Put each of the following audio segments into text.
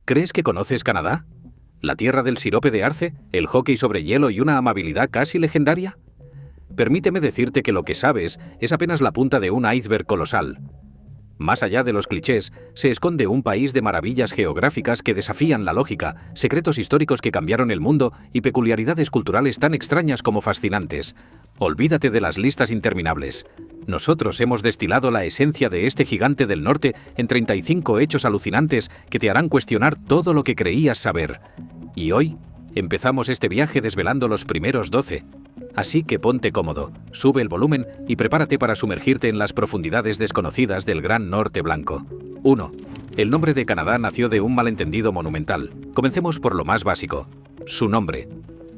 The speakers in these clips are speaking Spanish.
¿Crees que conoces Canadá? ¿La tierra del sirope de arce, el hockey sobre hielo y una amabilidad casi legendaria? Permíteme decirte que lo que sabes es apenas la punta de un iceberg colosal. Más allá de los clichés, se esconde un país de maravillas geográficas que desafían la lógica, secretos históricos que cambiaron el mundo y peculiaridades culturales tan extrañas como fascinantes. Olvídate de las listas interminables. Nosotros hemos destilado la esencia de este gigante del norte en 35 hechos alucinantes que te harán cuestionar todo lo que creías saber. Y hoy empezamos este viaje desvelando los primeros 12. Así que ponte cómodo, sube el volumen y prepárate para sumergirte en las profundidades desconocidas del Gran Norte Blanco. 1. El nombre de Canadá nació de un malentendido monumental. Comencemos por lo más básico: su nombre.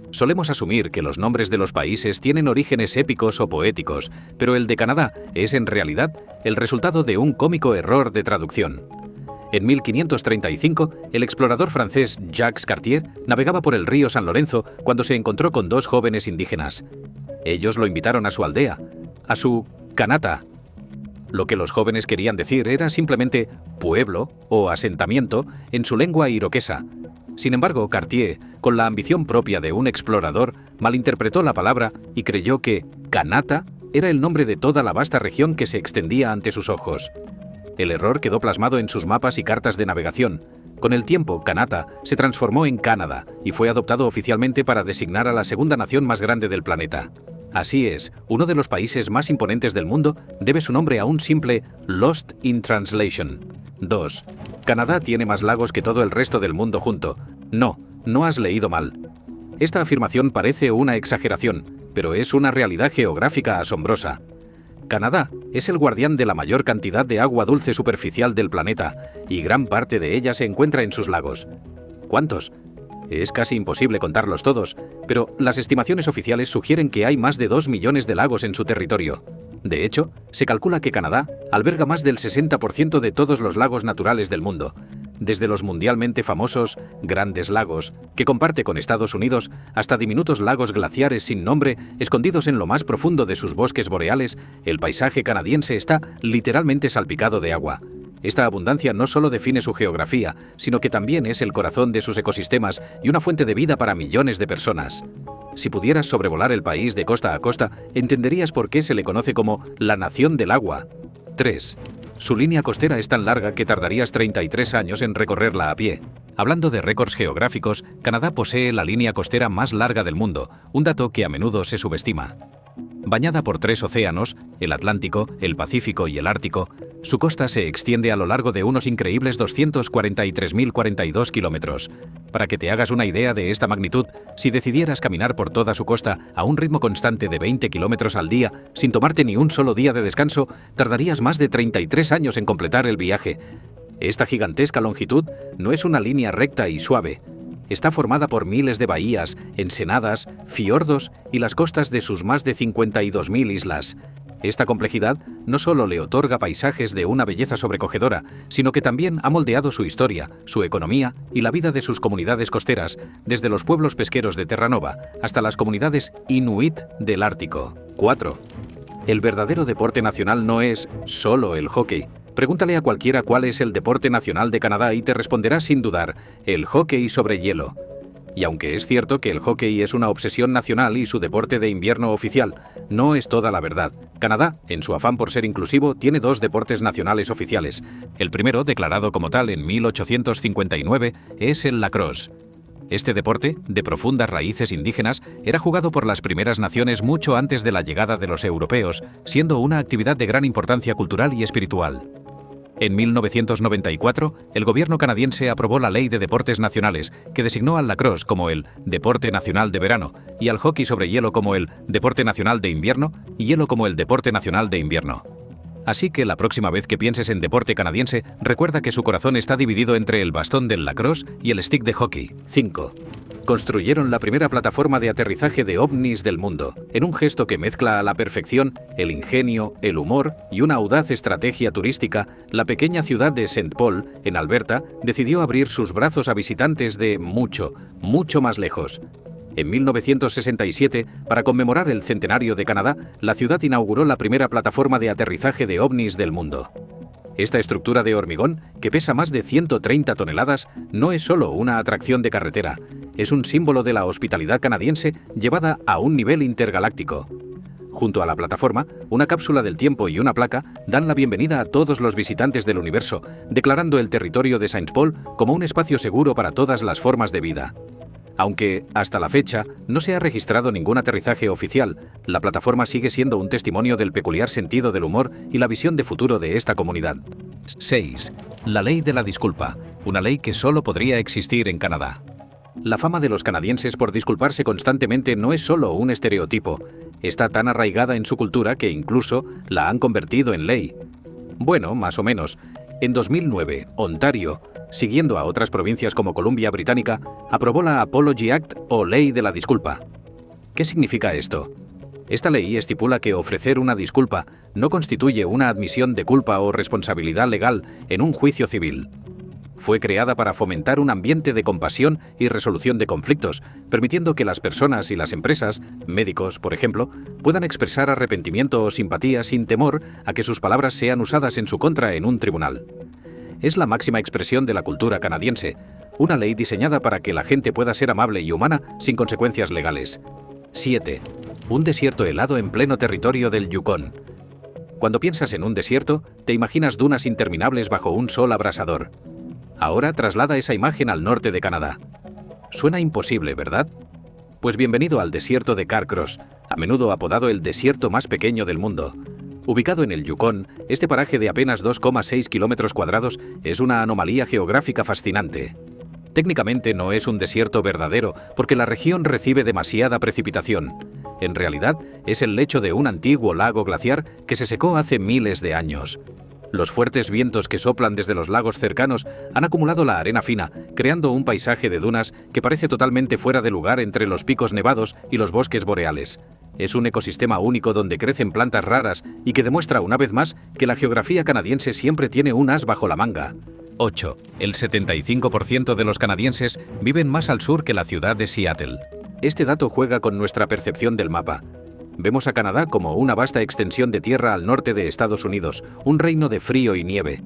Solemos asumir que los nombres de los países tienen orígenes épicos o poéticos, pero el de Canadá es en realidad el resultado de un cómico error de traducción. En 1535, el explorador francés Jacques Cartier navegaba por el río San Lorenzo cuando se encontró con dos jóvenes indígenas. Ellos lo invitaron a su aldea, a su Kanata. Lo que los jóvenes querían decir era simplemente pueblo o asentamiento en su lengua iroquesa. Sin embargo, Cartier, con la ambición propia de un explorador, malinterpretó la palabra y creyó que Kanata era el nombre de toda la vasta región que se extendía ante sus ojos. El error quedó plasmado en sus mapas y cartas de navegación. Con el tiempo, Kanata se transformó en Canadá y fue adoptado oficialmente para designar a la segunda nación más grande del planeta. Así es, uno de los países más imponentes del mundo debe su nombre a un simple Lost in Translation. 2. Canadá tiene más lagos que todo el resto del mundo junto. No, no has leído mal. Esta afirmación parece una exageración, pero es una realidad geográfica asombrosa. Canadá es el guardián de la mayor cantidad de agua dulce superficial del planeta, y gran parte de ella se encuentra en sus lagos. ¿Cuántos? Es casi imposible contarlos todos, pero las estimaciones oficiales sugieren que hay más de 2 millones de lagos en su territorio. De hecho, se calcula que Canadá alberga más del 60% de todos los lagos naturales del mundo, desde los mundialmente famosos Grandes Lagos, que comparte con Estados Unidos, hasta diminutos lagos glaciares sin nombre escondidos en lo más profundo de sus bosques boreales. El paisaje canadiense está literalmente salpicado de agua. Esta abundancia no solo define su geografía, sino que también es el corazón de sus ecosistemas y una fuente de vida para millones de personas. Si pudieras sobrevolar el país de costa a costa, entenderías por qué se le conoce como la Nación del Agua. 3. Su línea costera es tan larga que tardarías 33 años en recorrerla a pie. Hablando de récords geográficos, Canadá posee la línea costera más larga del mundo, un dato que a menudo se subestima. Bañada por 3 océanos, el Atlántico, el Pacífico y el Ártico, su costa se extiende a lo largo de unos increíbles 243.042 kilómetros. Para que te hagas una idea de esta magnitud, si decidieras caminar por toda su costa a un ritmo constante de 20 kilómetros al día, sin tomarte ni un solo día de descanso, tardarías más de 33 años en completar el viaje. Esta gigantesca longitud no es una línea recta y suave. Está formada por miles de bahías, ensenadas, fiordos y las costas de sus más de 52.000 islas. Esta complejidad no solo le otorga paisajes de una belleza sobrecogedora, sino que también ha moldeado su historia, su economía y la vida de sus comunidades costeras, desde los pueblos pesqueros de Terranova hasta las comunidades inuit del Ártico. 4. El verdadero deporte nacional no es solo el hockey. Pregúntale a cualquiera cuál es el deporte nacional de Canadá y te responderá sin dudar: el hockey sobre hielo. Y aunque es cierto que el hockey es una obsesión nacional y su deporte de invierno oficial, no es toda la verdad. Canadá, en su afán por ser inclusivo, tiene 2 deportes nacionales oficiales. El primero, declarado como tal en 1859, es el lacrosse. Este deporte, de profundas raíces indígenas, era jugado por las primeras naciones mucho antes de la llegada de los europeos, siendo una actividad de gran importancia cultural y espiritual. En 1994, el gobierno canadiense aprobó la Ley de Deportes Nacionales, que designó al lacrosse como el Deporte Nacional de Verano y al hockey sobre hielo como el Deporte Nacional de Invierno y hielo como el Deporte Nacional de Invierno. Así que la próxima vez que pienses en deporte canadiense, recuerda que su corazón está dividido entre el bastón del lacrosse y el stick de hockey. 5. Construyeron la primera plataforma de aterrizaje de ovnis del mundo, en un gesto que mezcla a la perfección el ingenio, el humor y una audaz estrategia turística. La pequeña ciudad de St. Paul, en Alberta, decidió abrir sus brazos a visitantes de mucho, mucho más lejos. En 1967, para conmemorar el centenario de Canadá, la ciudad inauguró la primera plataforma de aterrizaje de ovnis del mundo. Esta estructura de hormigón, que pesa más de 130 toneladas, no es solo una atracción de carretera, es un símbolo de la hospitalidad canadiense llevada a un nivel intergaláctico. Junto a la plataforma, una cápsula del tiempo y una placa dan la bienvenida a todos los visitantes del universo, declarando el territorio de Saint Paul como un espacio seguro para todas las formas de vida. Aunque, hasta la fecha, no se ha registrado ningún aterrizaje oficial, la plataforma sigue siendo un testimonio del peculiar sentido del humor y la visión de futuro de esta comunidad. 6. La ley de la disculpa, una ley que solo podría existir en Canadá. La fama de los canadienses por disculparse constantemente no es solo un estereotipo, está tan arraigada en su cultura que incluso la han convertido en ley. Bueno, más o menos. En 2009, Ontario, siguiendo a otras provincias como Columbia Británica, aprobó la Apology Act o Ley de la Disculpa. ¿Qué significa esto? Esta ley estipula que ofrecer una disculpa no constituye una admisión de culpa o responsabilidad legal en un juicio civil. Fue creada para fomentar un ambiente de compasión y resolución de conflictos, permitiendo que las personas y las empresas, médicos, por ejemplo, puedan expresar arrepentimiento o simpatía sin temor a que sus palabras sean usadas en su contra en un tribunal. Es la máxima expresión de la cultura canadiense, una ley diseñada para que la gente pueda ser amable y humana sin consecuencias legales. 7. Un desierto helado en pleno territorio del Yukón. Cuando piensas en un desierto, te imaginas dunas interminables bajo un sol abrasador. Ahora traslada esa imagen al norte de Canadá. Suena imposible, ¿verdad? Pues bienvenido al desierto de Carcross, a menudo apodado el desierto más pequeño del mundo. Ubicado en el Yukón, este paraje de apenas 2,6 kilómetros cuadrados es una anomalía geográfica fascinante. Técnicamente no es un desierto verdadero porque la región recibe demasiada precipitación. En realidad, es el lecho de un antiguo lago glaciar que se secó hace miles de años. Los fuertes vientos que soplan desde los lagos cercanos han acumulado la arena fina, creando un paisaje de dunas que parece totalmente fuera de lugar entre los picos nevados y los bosques boreales. Es un ecosistema único donde crecen plantas raras y que demuestra una vez más que la geografía canadiense siempre tiene un as bajo la manga. 8. El 75% de los canadienses viven más al sur que la ciudad de Seattle. Este dato juega con nuestra percepción del mapa. Vemos a Canadá como una vasta extensión de tierra al norte de Estados Unidos, un reino de frío y nieve.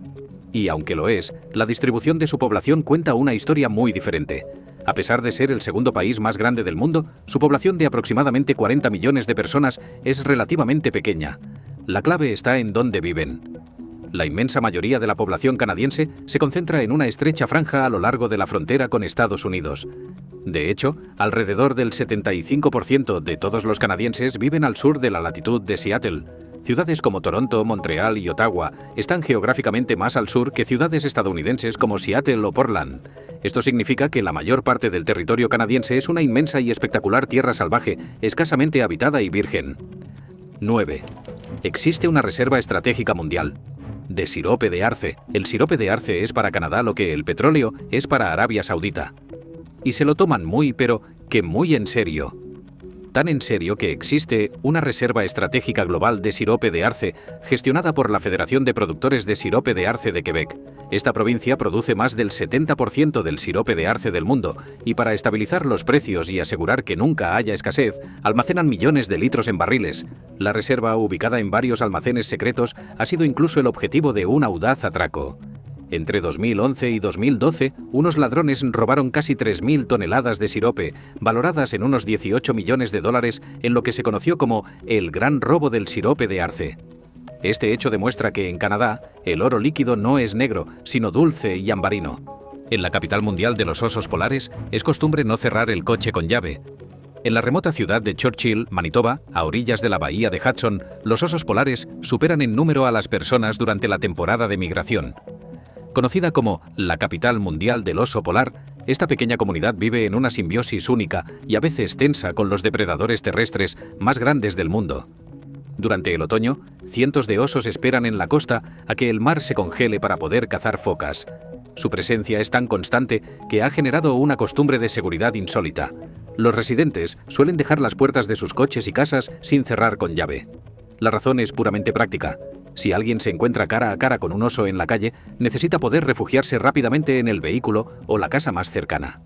Y aunque lo es, la distribución de su población cuenta una historia muy diferente. A pesar de ser el segundo país más grande del mundo, su población de aproximadamente 40 millones de personas es relativamente pequeña. La clave está en dónde viven. La inmensa mayoría de la población canadiense se concentra en una estrecha franja a lo largo de la frontera con Estados Unidos. De hecho, alrededor del 75% de todos los canadienses viven al sur de la latitud de Seattle. Ciudades como Toronto, Montreal y Ottawa están geográficamente más al sur que ciudades estadounidenses como Seattle o Portland. Esto significa que la mayor parte del territorio canadiense es una inmensa y espectacular tierra salvaje, escasamente habitada y virgen. 9. Existe una reserva estratégica mundial de sirope de arce. El sirope de arce es para Canadá lo que el petróleo es para Arabia Saudita. Y se lo toman muy, pero que muy en serio. Tan en serio que existe una reserva estratégica global de sirope de arce gestionada por la Federación de Productores de Sirope de Arce de Quebec. Esta provincia produce más del 70% del sirope de arce del mundo y para estabilizar los precios y asegurar que nunca haya escasez, almacenan millones de litros en barriles. La reserva, ubicada en varios almacenes secretos, ha sido incluso el objetivo de un audaz atraco. Entre 2011 y 2012, unos ladrones robaron casi 3.000 toneladas de sirope, valoradas en unos 18 millones de dólares en lo que se conoció como el gran robo del sirope de arce. Este hecho demuestra que en Canadá, el oro líquido no es negro, sino dulce y ambarino. En la capital mundial de los osos polares, es costumbre no cerrar el coche con llave. En la remota ciudad de Churchill, Manitoba, a orillas de la bahía de Hudson, los osos polares superan en número a las personas durante la temporada de migración. Conocida como la capital mundial del oso polar, esta pequeña comunidad vive en una simbiosis única y a veces tensa con los depredadores terrestres más grandes del mundo. Durante el otoño, cientos de osos esperan en la costa a que el mar se congele para poder cazar focas. Su presencia es tan constante que ha generado una costumbre de seguridad insólita. Los residentes suelen dejar las puertas de sus coches y casas sin cerrar con llave. La razón es puramente práctica. Si alguien se encuentra cara a cara con un oso en la calle, necesita poder refugiarse rápidamente en el vehículo o la casa más cercana.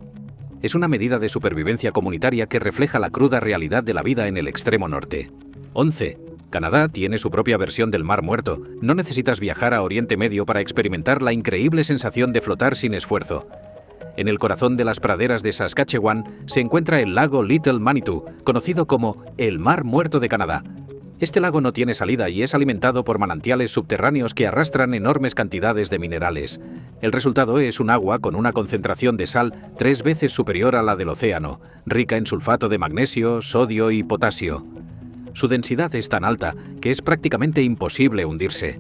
Es una medida de supervivencia comunitaria que refleja la cruda realidad de la vida en el extremo norte. 11. Canadá tiene su propia versión del Mar Muerto. No necesitas viajar a Oriente Medio para experimentar la increíble sensación de flotar sin esfuerzo. En el corazón de las praderas de Saskatchewan se encuentra el lago Little Manitou, conocido como el Mar Muerto de Canadá. Este lago no tiene salida y es alimentado por manantiales subterráneos que arrastran enormes cantidades de minerales. El resultado es un agua con una concentración de sal 3 veces superior a la del océano, rica en sulfato de magnesio, sodio y potasio. Su densidad es tan alta que es prácticamente imposible hundirse.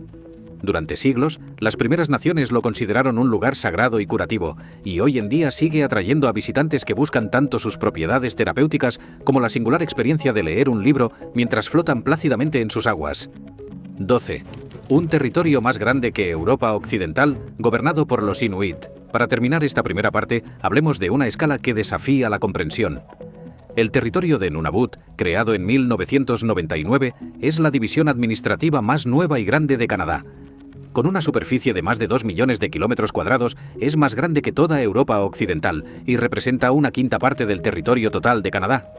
Durante siglos, las primeras naciones lo consideraron un lugar sagrado y curativo, y hoy en día sigue atrayendo a visitantes que buscan tanto sus propiedades terapéuticas como la singular experiencia de leer un libro mientras flotan plácidamente en sus aguas. 12. Un territorio más grande que Europa Occidental, gobernado por los Inuit. Para terminar esta primera parte, hablemos de una escala que desafía la comprensión. El territorio de Nunavut, creado en 1999, es la división administrativa más nueva y grande de Canadá. Con una superficie de más de 2 millones de kilómetros cuadrados, es más grande que toda Europa Occidental y representa una quinta parte del territorio total de Canadá.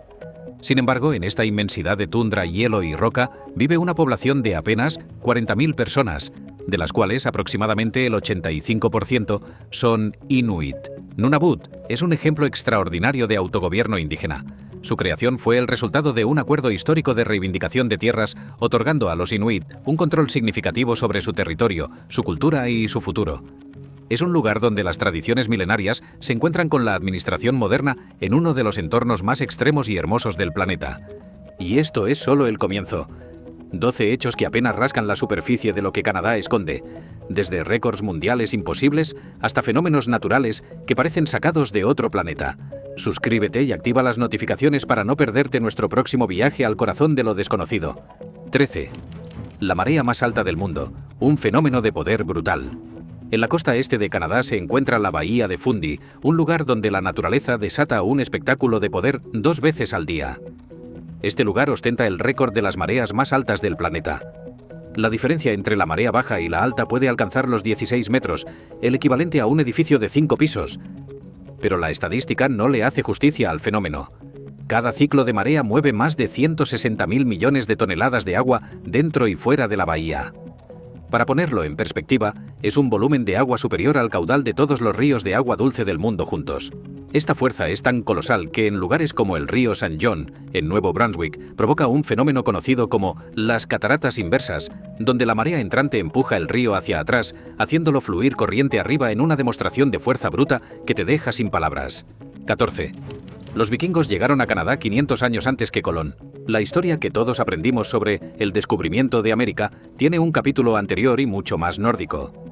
Sin embargo, en esta inmensidad de tundra, hielo y roca, vive una población de apenas 40.000 personas, de las cuales aproximadamente el 85% son Inuit. Nunavut es un ejemplo extraordinario de autogobierno indígena. Su creación fue el resultado de un acuerdo histórico de reivindicación de tierras, otorgando a los Inuit un control significativo sobre su territorio, su cultura y su futuro. Es un lugar donde las tradiciones milenarias se encuentran con la administración moderna en uno de los entornos más extremos y hermosos del planeta. Y esto es solo el comienzo. 12 hechos que apenas rascan la superficie de lo que Canadá esconde, desde récords mundiales imposibles hasta fenómenos naturales que parecen sacados de otro planeta. Suscríbete y activa las notificaciones para no perderte nuestro próximo viaje al corazón de lo desconocido. 13. La marea más alta del mundo, un fenómeno de poder brutal. En la costa este de Canadá se encuentra la bahía de Fundy, un lugar donde la naturaleza desata un espectáculo de poder 2 veces al día. Este lugar ostenta el récord de las mareas más altas del planeta. La diferencia entre la marea baja y la alta puede alcanzar los 16 metros, el equivalente a un edificio de 5 pisos. Pero la estadística no le hace justicia al fenómeno. Cada ciclo de marea mueve más de 160.000 millones de toneladas de agua dentro y fuera de la bahía. Para ponerlo en perspectiva, es un volumen de agua superior al caudal de todos los ríos de agua dulce del mundo juntos. Esta fuerza es tan colosal que en lugares como el río St. John, en Nuevo Brunswick, provoca un fenómeno conocido como las cataratas inversas, donde la marea entrante empuja el río hacia atrás, haciéndolo fluir corriente arriba en una demostración de fuerza bruta que te deja sin palabras. 14. Los vikingos llegaron a Canadá 500 años antes que Colón. La historia que todos aprendimos sobre el descubrimiento de América tiene un capítulo anterior y mucho más nórdico.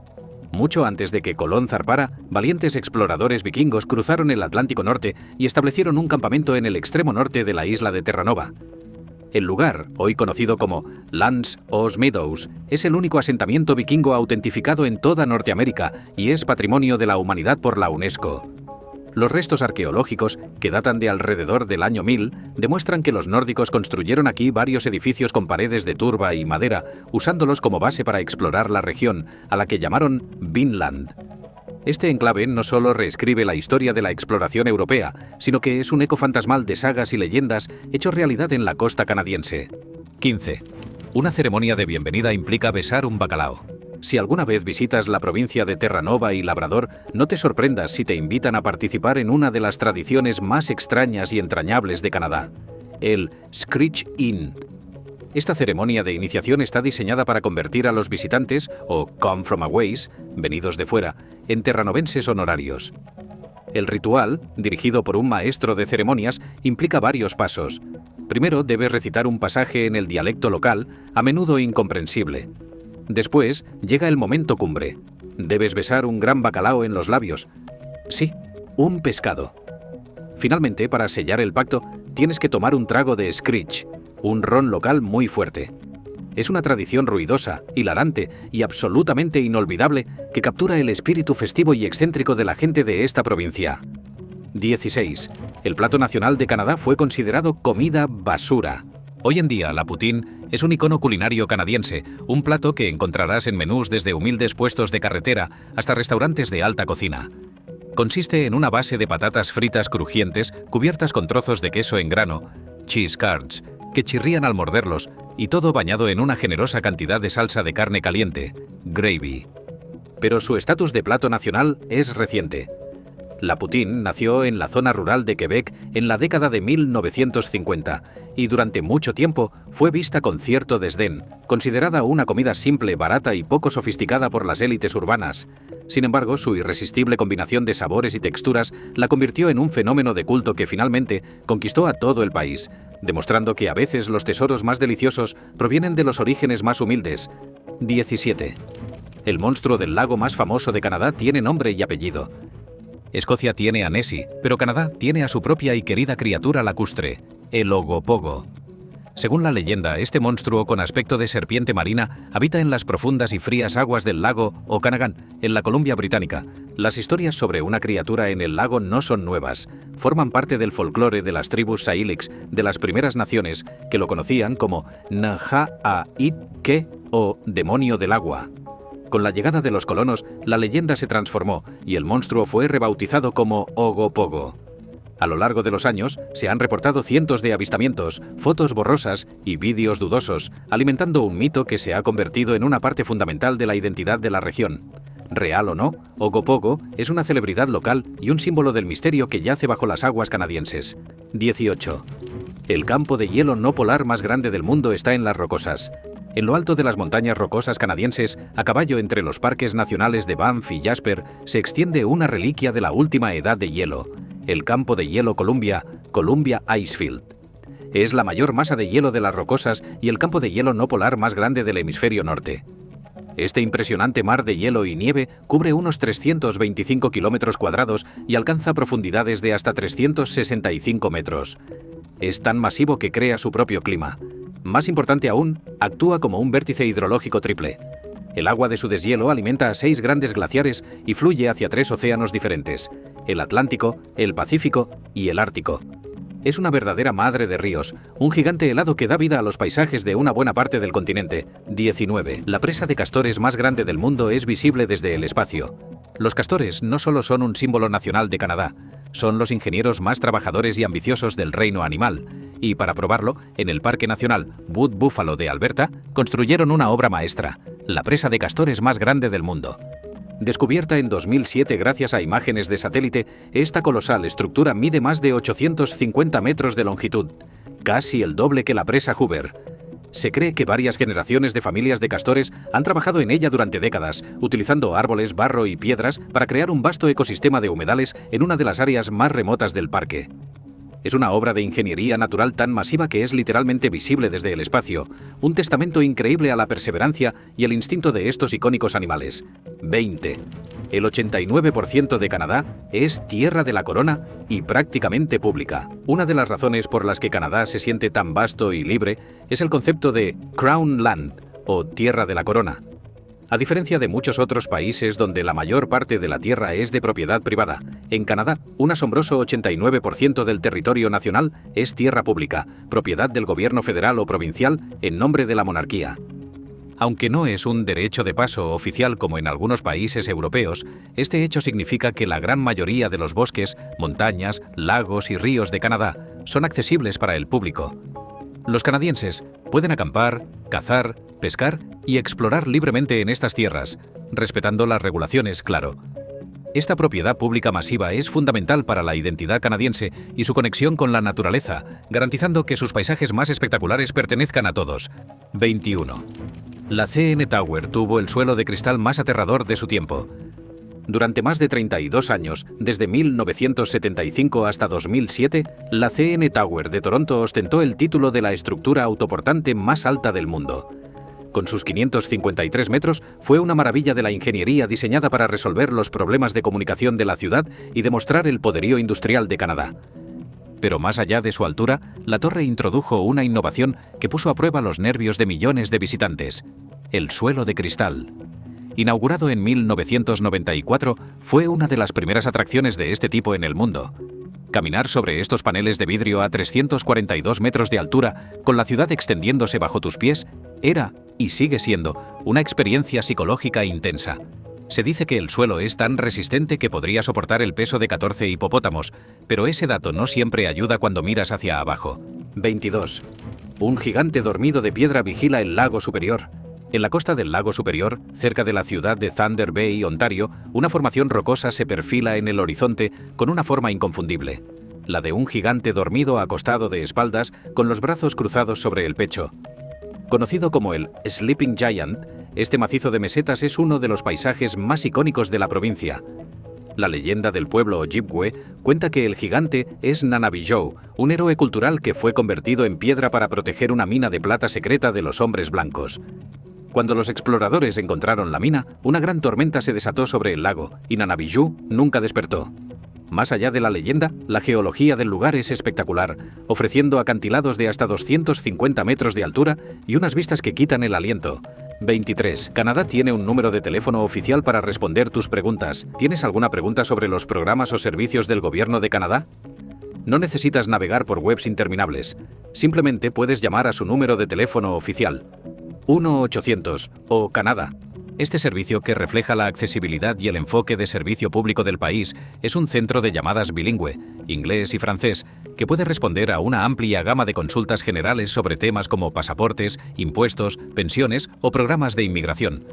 Mucho antes de que Colón zarpara, valientes exploradores vikingos cruzaron el Atlántico Norte y establecieron un campamento en el extremo norte de la isla de Terranova. El lugar, hoy conocido como L'Anse aux Meadows, es el único asentamiento vikingo autentificado en toda Norteamérica y es Patrimonio de la Humanidad por la UNESCO. Los restos arqueológicos, que datan de alrededor del año 1000, demuestran que los nórdicos construyeron aquí varios edificios con paredes de turba y madera, usándolos como base para explorar la región, a la que llamaron Vinland. Este enclave no solo reescribe la historia de la exploración europea, sino que es un eco fantasmal de sagas y leyendas hechos realidad en la costa canadiense. 15. Una ceremonia de bienvenida implica besar un bacalao. Si alguna vez visitas la provincia de Terranova y Labrador, no te sorprendas si te invitan a participar en una de las tradiciones más extrañas y entrañables de Canadá, el Screech-In. Esta ceremonia de iniciación está diseñada para convertir a los visitantes, o come from a ways, venidos de fuera, en terranovenses honorarios. El ritual, dirigido por un maestro de ceremonias, implica varios pasos. Primero debes recitar un pasaje en el dialecto local, a menudo incomprensible. Después llega el momento cumbre. Debes besar un gran bacalao en los labios. Sí, un pescado. Finalmente, para sellar el pacto, tienes que tomar un trago de Screech, un ron local muy fuerte. Es una tradición ruidosa, hilarante y absolutamente inolvidable que captura el espíritu festivo y excéntrico de la gente de esta provincia. 16. El plato nacional de Canadá fue considerado comida basura. Hoy en día, la poutine es un icono culinario canadiense, un plato que encontrarás en menús desde humildes puestos de carretera hasta restaurantes de alta cocina. Consiste en una base de patatas fritas crujientes cubiertas con trozos de queso en grano, cheese curds, que chirrían al morderlos y todo bañado en una generosa cantidad de salsa de carne caliente, gravy. Pero su estatus de plato nacional es reciente. La poutine nació en la zona rural de Quebec en la década de 1950 y durante mucho tiempo fue vista con cierto desdén, considerada una comida simple, barata y poco sofisticada por las élites urbanas. Sin embargo, su irresistible combinación de sabores y texturas la convirtió en un fenómeno de culto que finalmente conquistó a todo el país, demostrando que a veces los tesoros más deliciosos provienen de los orígenes más humildes. 17. El monstruo del lago más famoso de Canadá tiene nombre y apellido. Escocia tiene a Nessie, pero Canadá tiene a su propia y querida criatura lacustre, el Ogopogo. Según la leyenda, este monstruo con aspecto de serpiente marina habita en las profundas y frías aguas del lago Okanagan, en la Columbia Británica. Las historias sobre una criatura en el lago no son nuevas. Forman parte del folclore de las tribus Sailix de las primeras naciones, que lo conocían como Naha-a-Itke o demonio del agua. Con la llegada de los colonos, la leyenda se transformó y el monstruo fue rebautizado como Ogopogo. A lo largo de los años, se han reportado cientos de avistamientos, fotos borrosas y vídeos dudosos, alimentando un mito que se ha convertido en una parte fundamental de la identidad de la región. Real o no, Ogopogo es una celebridad local y un símbolo del misterio que yace bajo las aguas canadienses. 18. El campo de hielo no polar más grande del mundo está en las Rocosas. En lo alto de las montañas rocosas canadienses, a caballo entre los parques nacionales de Banff y Jasper, se extiende una reliquia de la última edad de hielo, el campo de hielo Columbia, Columbia Icefield. Es la mayor masa de hielo de las Rocosas y el campo de hielo no polar más grande del hemisferio norte. Este impresionante mar de hielo y nieve cubre unos 325 kilómetros cuadrados y alcanza profundidades de hasta 365 metros. Es tan masivo que crea su propio clima. Más importante aún, actúa como un vértice hidrológico triple. El agua de su deshielo alimenta a 6 grandes glaciares y fluye hacia 3 océanos diferentes, el Atlántico, el Pacífico y el Ártico. Es una verdadera madre de ríos, un gigante helado que da vida a los paisajes de una buena parte del continente. 19. La presa de castores más grande del mundo es visible desde el espacio. Los castores no solo son un símbolo nacional de Canadá, son los ingenieros más trabajadores y ambiciosos del reino animal, y para probarlo, en el Parque Nacional Wood Buffalo de Alberta, construyeron una obra maestra, la presa de castores más grande del mundo. Descubierta en 2007 gracias a imágenes de satélite, esta colosal estructura mide más de 850 metros de longitud, casi el doble que la presa Hoover. Se cree que varias generaciones de familias de castores han trabajado en ella durante décadas, utilizando árboles, barro y piedras para crear un vasto ecosistema de humedales en una de las áreas más remotas del parque. Es una obra de ingeniería natural tan masiva que es literalmente visible desde el espacio, un testamento increíble a la perseverancia y el instinto de estos icónicos animales. 20. El 89% de Canadá es tierra de la corona y prácticamente pública. Una de las razones por las que Canadá se siente tan vasto y libre es el concepto de Crown Land, o tierra de la corona. A diferencia de muchos otros países donde la mayor parte de la tierra es de propiedad privada, en Canadá un asombroso 89% del territorio nacional es tierra pública, propiedad del gobierno federal o provincial en nombre de la monarquía. Aunque no es un derecho de paso oficial como en algunos países europeos, este hecho significa que la gran mayoría de los bosques, montañas, lagos y ríos de Canadá son accesibles para el público. Los canadienses pueden acampar, cazar, pescar y explorar libremente en estas tierras, respetando las regulaciones, claro. Esta propiedad pública masiva es fundamental para la identidad canadiense y su conexión con la naturaleza, garantizando que sus paisajes más espectaculares pertenezcan a todos. 21. La CN Tower tuvo el suelo de cristal más aterrador de su tiempo. Durante más de 32 años, desde 1975 hasta 2007, la CN Tower de Toronto ostentó el título de la estructura autoportante más alta del mundo. Con sus 553 metros, fue una maravilla de la ingeniería diseñada para resolver los problemas de comunicación de la ciudad y demostrar el poderío industrial de Canadá. Pero más allá de su altura, la torre introdujo una innovación que puso a prueba los nervios de millones de visitantes: el suelo de cristal. Inaugurado en 1994, fue una de las primeras atracciones de este tipo en el mundo. Caminar sobre estos paneles de vidrio a 342 metros de altura, con la ciudad extendiéndose bajo tus pies, era, y sigue siendo, una experiencia psicológica intensa. Se dice que el suelo es tan resistente que podría soportar el peso de 14 hipopótamos, pero ese dato no siempre ayuda cuando miras hacia abajo. 22. Un gigante dormido de piedra vigila el lago Superior. En la costa del lago Superior, cerca de la ciudad de Thunder Bay, Ontario, una formación rocosa se perfila en el horizonte con una forma inconfundible. La de un gigante dormido acostado de espaldas con los brazos cruzados sobre el pecho. Conocido como el Sleeping Giant, este macizo de mesetas es uno de los paisajes más icónicos de la provincia. La leyenda del pueblo Ojibwe cuenta que el gigante es Nanabijou, un héroe cultural que fue convertido en piedra para proteger una mina de plata secreta de los hombres blancos. Cuando los exploradores encontraron la mina, una gran tormenta se desató sobre el lago y Nanabijou nunca despertó. Más allá de la leyenda, la geología del lugar es espectacular, ofreciendo acantilados de hasta 250 metros de altura y unas vistas que quitan el aliento. 23. Canadá tiene un número de teléfono oficial para responder tus preguntas. ¿Tienes alguna pregunta sobre los programas o servicios del gobierno de Canadá? No necesitas navegar por webs interminables. Simplemente puedes llamar a su número de teléfono oficial. 1-800 o Canadá. Este servicio, que refleja la accesibilidad y el enfoque de servicio público del país, es un centro de llamadas bilingüe, inglés y francés, que puede responder a una amplia gama de consultas generales sobre temas como pasaportes, impuestos, pensiones o programas de inmigración.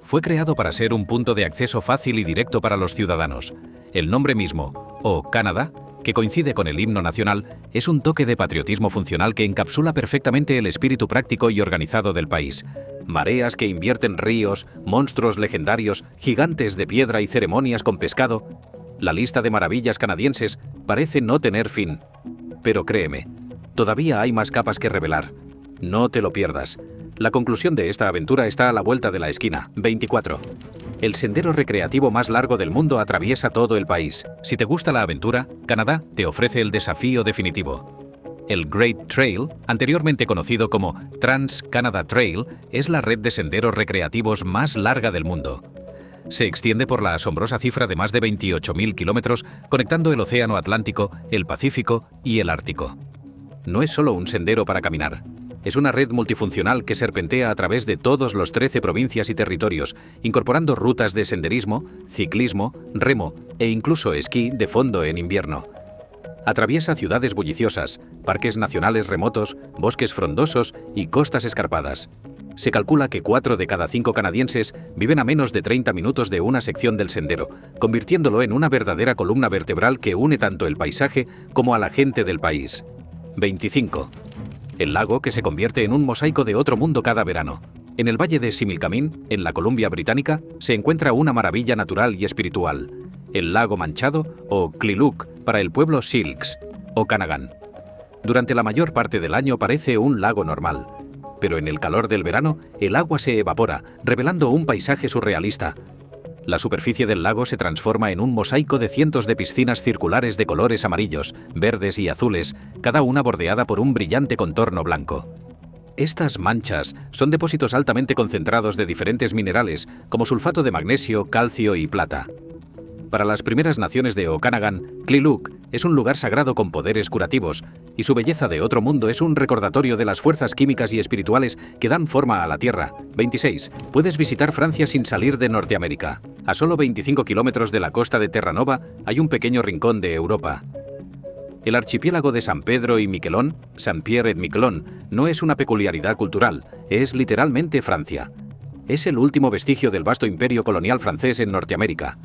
Fue creado para ser un punto de acceso fácil y directo para los ciudadanos. El nombre mismo, o Canadá, que coincide con el himno nacional, es un toque de patriotismo funcional que encapsula perfectamente el espíritu práctico y organizado del país. Mareas que invierten ríos, monstruos legendarios, gigantes de piedra y ceremonias con pescado. La lista de maravillas canadienses parece no tener fin. Pero créeme, todavía hay más capas que revelar. No te lo pierdas. La conclusión de esta aventura está a la vuelta de la esquina. 24. El sendero recreativo más largo del mundo atraviesa todo el país. Si te gusta la aventura, Canadá te ofrece el desafío definitivo. El Great Trail, anteriormente conocido como Trans-Canada Trail, es la red de senderos recreativos más larga del mundo. Se extiende por la asombrosa cifra de más de 28.000 kilómetros, conectando el Océano Atlántico, el Pacífico y el Ártico. No es solo un sendero para caminar. Es una red multifuncional que serpentea a través de todos los 13 provincias y territorios, incorporando rutas de senderismo, ciclismo, remo e incluso esquí de fondo en invierno. Atraviesa ciudades bulliciosas, parques nacionales remotos, bosques frondosos y costas escarpadas. Se calcula que 4 de cada 5 canadienses viven a menos de 30 minutos de una sección del sendero, convirtiéndolo en una verdadera columna vertebral que une tanto el paisaje como a la gente del país. 25. El lago que se convierte en un mosaico de otro mundo cada verano. En el valle de Similkameen, en la Columbia Británica, se encuentra una maravilla natural y espiritual, el lago Manchado o Qiluq para el pueblo Syilx, Okanagan. Durante la mayor parte del año parece un lago normal, pero en el calor del verano el agua se evapora, revelando un paisaje surrealista. La superficie del lago se transforma en un mosaico de cientos de piscinas circulares de colores amarillos, verdes y azules, cada una bordeada por un brillante contorno blanco. Estas manchas son depósitos altamente concentrados de diferentes minerales, como sulfato de magnesio, calcio y plata. Para las primeras naciones de Okanagan, Qiluq es un lugar sagrado con poderes curativos, y su belleza de otro mundo es un recordatorio de las fuerzas químicas y espirituales que dan forma a la Tierra. 26. Puedes visitar Francia sin salir de Norteamérica. A solo 25 kilómetros de la costa de Terranova hay un pequeño rincón de Europa. El archipiélago de San Pedro y Miquelon, Saint-Pierre et Miquelon, no es una peculiaridad cultural, es literalmente Francia. Es el último vestigio del vasto imperio colonial francés en Norteamérica.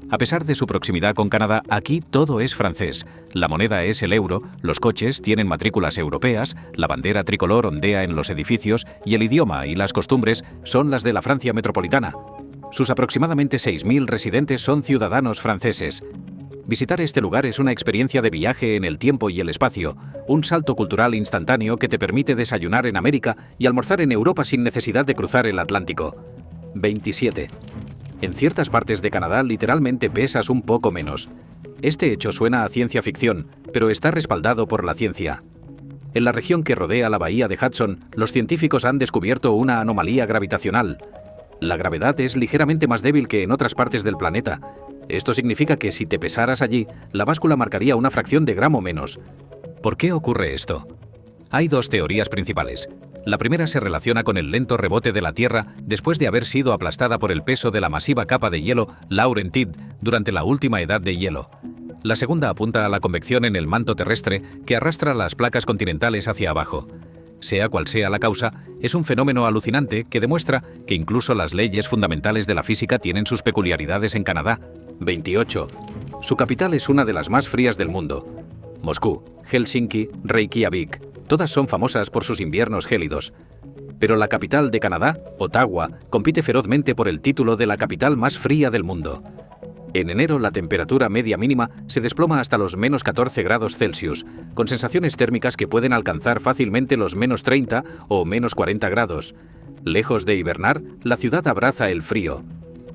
A pesar de su proximidad con Canadá, aquí todo es francés. La moneda es el euro, los coches tienen matrículas europeas, la bandera tricolor ondea en los edificios y el idioma y las costumbres son las de la Francia metropolitana. Sus aproximadamente 6.000 residentes son ciudadanos franceses. Visitar este lugar es una experiencia de viaje en el tiempo y el espacio, un salto cultural instantáneo que te permite desayunar en América y almorzar en Europa sin necesidad de cruzar el Atlántico. 27. En ciertas partes de Canadá literalmente pesas un poco menos. Este hecho suena a ciencia ficción, pero está respaldado por la ciencia. En la región que rodea la bahía de Hudson, los científicos han descubierto una anomalía gravitacional. La gravedad es ligeramente más débil que en otras partes del planeta. Esto significa que si te pesaras allí, la báscula marcaría una fracción de gramo menos. ¿Por qué ocurre esto? Hay dos teorías principales. La primera se relaciona con el lento rebote de la Tierra después de haber sido aplastada por el peso de la masiva capa de hielo Laurentide durante la última edad de hielo. La segunda apunta a la convección en el manto terrestre que arrastra las placas continentales hacia abajo. Sea cual sea la causa, es un fenómeno alucinante que demuestra que incluso las leyes fundamentales de la física tienen sus peculiaridades en Canadá. 28. Su capital es una de las más frías del mundo. Moscú, Helsinki, Reykjavik, todas son famosas por sus inviernos gélidos. Pero la capital de Canadá, Ottawa, compite ferozmente por el título de la capital más fría del mundo. En enero la temperatura media mínima se desploma hasta los menos 14 grados Celsius, con sensaciones térmicas que pueden alcanzar fácilmente los menos 30 o menos 40 grados. Lejos de hibernar, la ciudad abraza el frío.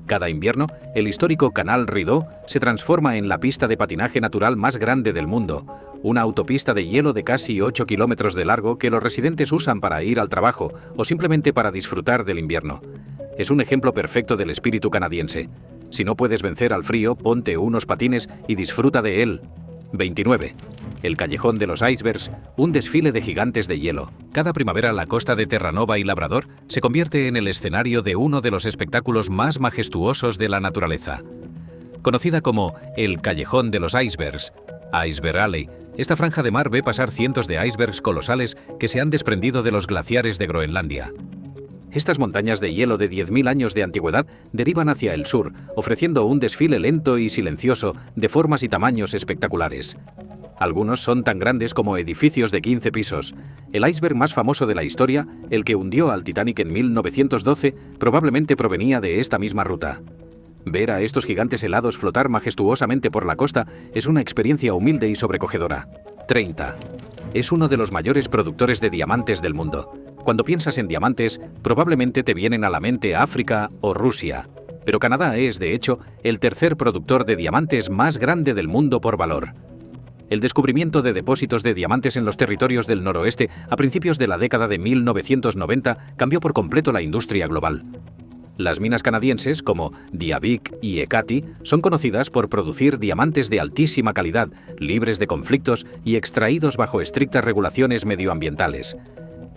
Cada invierno, el histórico Canal Rideau se transforma en la pista de patinaje natural más grande del mundo, una autopista de hielo de casi 8 kilómetros de largo que los residentes usan para ir al trabajo o simplemente para disfrutar del invierno. Es un ejemplo perfecto del espíritu canadiense. Si no puedes vencer al frío, ponte unos patines y disfruta de él. 29. El Callejón de los Icebergs, un desfile de gigantes de hielo. Cada primavera la costa de Terranova y Labrador se convierte en el escenario de uno de los espectáculos más majestuosos de la naturaleza. Conocida como el Callejón de los Icebergs, Iceberg Alley, esta franja de mar ve pasar cientos de icebergs colosales que se han desprendido de los glaciares de Groenlandia. Estas montañas de hielo de 10.000 años de antigüedad derivan hacia el sur, ofreciendo un desfile lento y silencioso de formas y tamaños espectaculares. Algunos son tan grandes como edificios de 15 pisos. El iceberg más famoso de la historia, el que hundió al Titanic en 1912, probablemente provenía de esta misma ruta. Ver a estos gigantes helados flotar majestuosamente por la costa es una experiencia humilde y sobrecogedora. 30. Es uno de los mayores productores de diamantes del mundo. Cuando piensas en diamantes, probablemente te vienen a la mente África o Rusia. Pero Canadá es, de hecho, el tercer productor de diamantes más grande del mundo por valor. El descubrimiento de depósitos de diamantes en los territorios del noroeste a principios de la década de 1990 cambió por completo la industria global. Las minas canadienses, como Diavik y Ekati, son conocidas por producir diamantes de altísima calidad, libres de conflictos y extraídos bajo estrictas regulaciones medioambientales.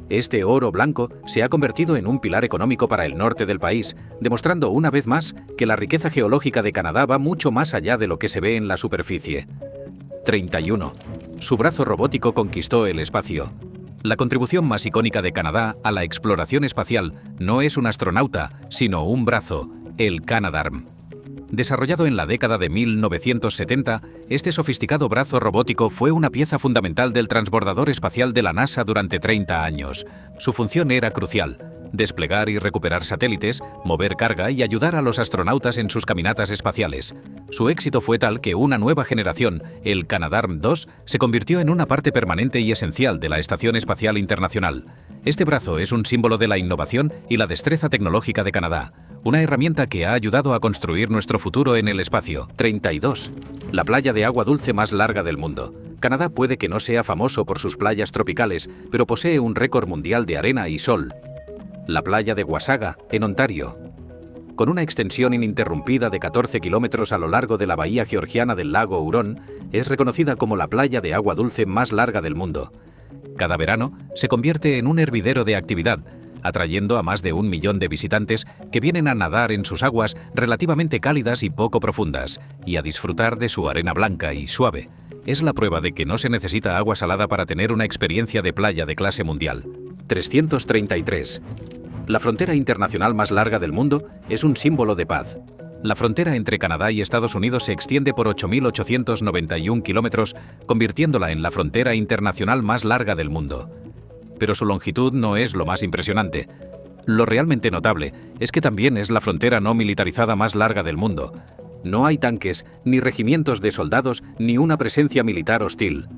Este oro blanco se ha convertido en un pilar económico para el norte del país, demostrando una vez más que la riqueza geológica de Canadá va mucho más allá de lo que se ve en la superficie. 31. Su brazo robótico conquistó el espacio. La contribución más icónica de Canadá a la exploración espacial no es un astronauta, sino un brazo, el Canadarm. Desarrollado en la década de 1970, este sofisticado brazo robótico fue una pieza fundamental del transbordador espacial de la NASA durante 30 años. Su función era crucial: desplegar y recuperar satélites, mover carga y ayudar a los astronautas en sus caminatas espaciales. Su éxito fue tal que una nueva generación, el Canadarm2, se convirtió en una parte permanente y esencial de la Estación Espacial Internacional. Este brazo es un símbolo de la innovación y la destreza tecnológica de Canadá, una herramienta que ha ayudado a construir nuestro futuro en el espacio. 32. La playa de agua dulce más larga del mundo. Canadá puede que no sea famoso por sus playas tropicales, pero posee un récord mundial de arena y sol. La playa de Wasaga, en Ontario. Con una extensión ininterrumpida de 14 kilómetros a lo largo de la bahía georgiana del lago Hurón, es reconocida como la playa de agua dulce más larga del mundo. Cada verano se convierte en un hervidero de actividad, atrayendo a más de 1 millón de visitantes que vienen a nadar en sus aguas relativamente cálidas y poco profundas, y a disfrutar de su arena blanca y suave. Es la prueba de que no se necesita agua salada para tener una experiencia de playa de clase mundial. 333. La frontera internacional más larga del mundo es un símbolo de paz. La frontera entre Canadá y Estados Unidos se extiende por 8.891 kilómetros, convirtiéndola en la frontera internacional más larga del mundo. Pero su longitud no es lo más impresionante. Lo realmente notable es que también es la frontera no militarizada más larga del mundo. No hay tanques, ni regimientos de soldados, ni una presencia militar hostil.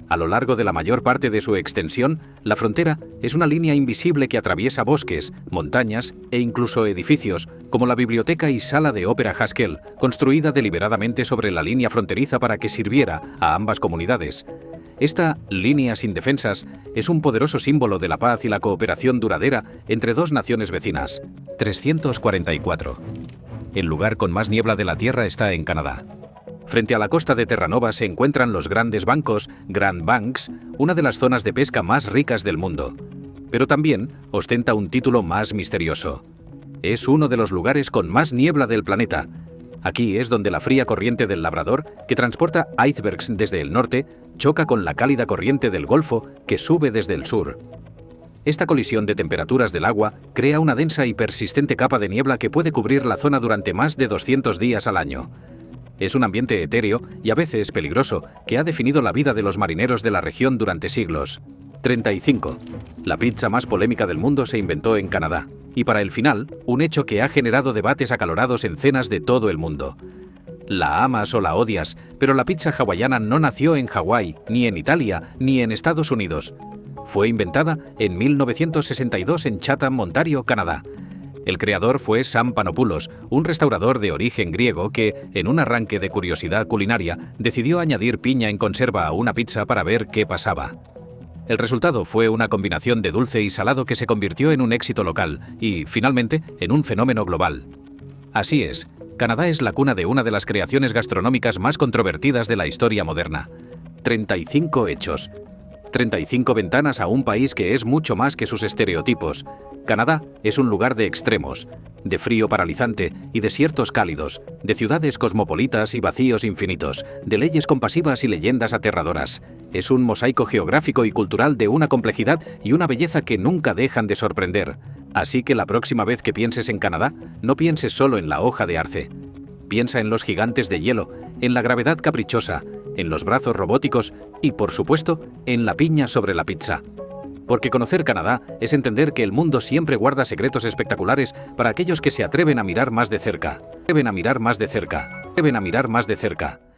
A lo largo de la mayor parte de su extensión, la frontera es una línea invisible que atraviesa bosques, montañas e incluso edificios, como la biblioteca y sala de ópera Haskell, construida deliberadamente sobre la línea fronteriza para que sirviera a ambas comunidades. Esta línea sin defensas es un poderoso símbolo de la paz y la cooperación duradera entre dos naciones vecinas. 344. El lugar con más niebla de la Tierra está en Canadá. Frente a la costa de Terranova se encuentran los grandes bancos, Grand Banks, una de las zonas de pesca más ricas del mundo. Pero también ostenta un título más misterioso. Es uno de los lugares con más niebla del planeta. Aquí es donde la fría corriente del Labrador, que transporta icebergs desde el norte, choca con la cálida corriente del Golfo, que sube desde el sur. Esta colisión de temperaturas del agua crea una densa y persistente capa de niebla que puede cubrir la zona durante más de 200 días al año. Es un ambiente etéreo y a veces peligroso que ha definido la vida de los marineros de la región durante siglos. 35. La pizza más polémica del mundo se inventó en Canadá. Y para el final, un hecho que ha generado debates acalorados en cenas de todo el mundo. La amas o la odias, pero la pizza hawaiana no nació en Hawái, ni en Italia, ni en Estados Unidos. Fue inventada en 1962 en Chatham, Ontario, Canadá. El creador fue Sam Panopoulos, un restaurador de origen griego que, en un arranque de curiosidad culinaria, decidió añadir piña en conserva a una pizza para ver qué pasaba. El resultado fue una combinación de dulce y salado que se convirtió en un éxito local y, finalmente, en un fenómeno global. Así es, Canadá es la cuna de una de las creaciones gastronómicas más controvertidas de la historia moderna. 35 hechos. 35 ventanas a un país que es mucho más que sus estereotipos. Canadá es un lugar de extremos, de frío paralizante y desiertos cálidos, de ciudades cosmopolitas y vacíos infinitos, de leyes compasivas y leyendas aterradoras. Es un mosaico geográfico y cultural de una complejidad y una belleza que nunca dejan de sorprender. Así que la próxima vez que pienses en Canadá, no pienses solo en la hoja de arce. Piensa en los gigantes de hielo, en la gravedad caprichosa, en los brazos robóticos y, por supuesto, en la piña sobre la pizza. Porque conocer Canadá es entender que el mundo siempre guarda secretos espectaculares para aquellos que se atreven a mirar más de cerca. Atreven a mirar más de cerca. Atreven a mirar más de cerca.